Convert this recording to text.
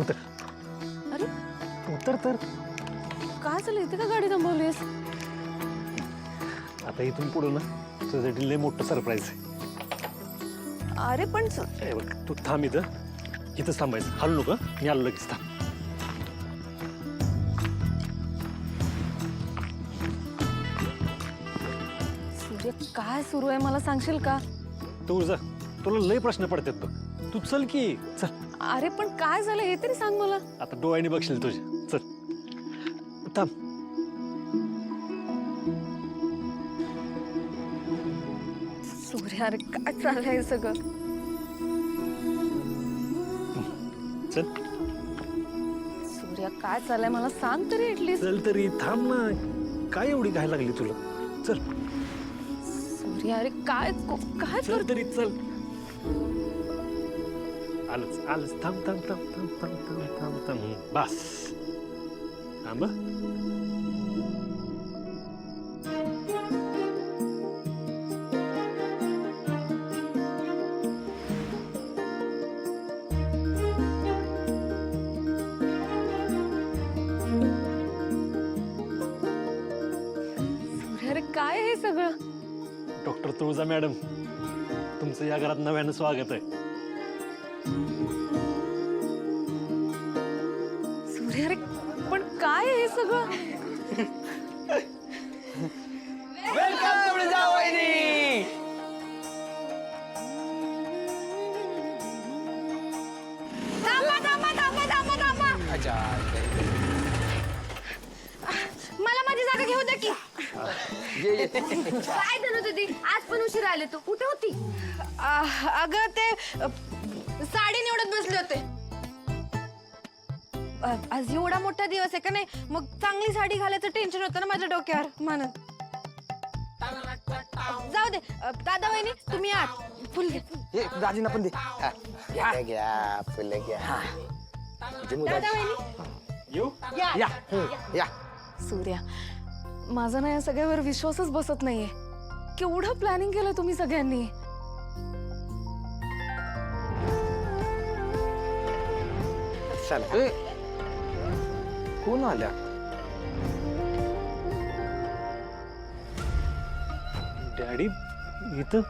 उतर अरे उतर तर. काय झालं इथे का गाडी थांबवलीस? आता इथून पुढं ना तुझ्यासाठी लय मोठं सरप्राईज आहे. अरे पण हे बघ तू थांब इथंच थांबायचं. हलू नको मी आलो लगेच. थांब. सूर्य काय सुरू आहे मला सांगशील का? तू जा. तुला लय प्रश्न पडतात बघ. तू चल की चल. अरे पण काय झालं हे तरी सांग मला. आता डोळ्याने बघशील तुझ्या. चल थांब. सूर्य अरे काय चाललंय हे सगळं? चल सूर्य काय चाललंय मला सांग तरी ऍटलीस्ट. चल तरी. थांब ना. काय एवढी घाय लागली तुला? चल. सूर्य अरे काय काय चल तरी चल. आलंच आलंच. थांब थांब थांब थांब थांब थांब थांब थांब. बस थांब. सूर्य अरे काय हे सगळं? डॉक्टर तुळजा मॅडम तुमचं या घरात नव्यानं स्वागत आहे. सूर्य अरे पण काय हे सगळं? वेलकम तुळजा वहिनी. थांबा थांबा थांबा थांबा थांबा. मला माझी जागा घेऊ दे की. काय धनू दीदी आज पण उशीर आले तू कुठे होती? अगं ते साडी निवडत बसले होते. आज एवढा मोठा दिवस आहे का नाही मग चांगली साडी घालायचं टेन्शन होतं ना माझ्या डोक्यावर म्हणून. जाऊ दे दादा वहिनी तुम्ही आत फुल घ्या. हे दाजींना पण दे. घ्या घ्या फुलं घ्या. दादा वहिनी येऊ. या या. सूर्या माझा ना या सगळ्यावर विश्वासच बसत नाहीये. केवढं प्लॅनिंग केलं तुम्ही सगळ्यांनी. चला. कोण आल्या? डॅडी इथं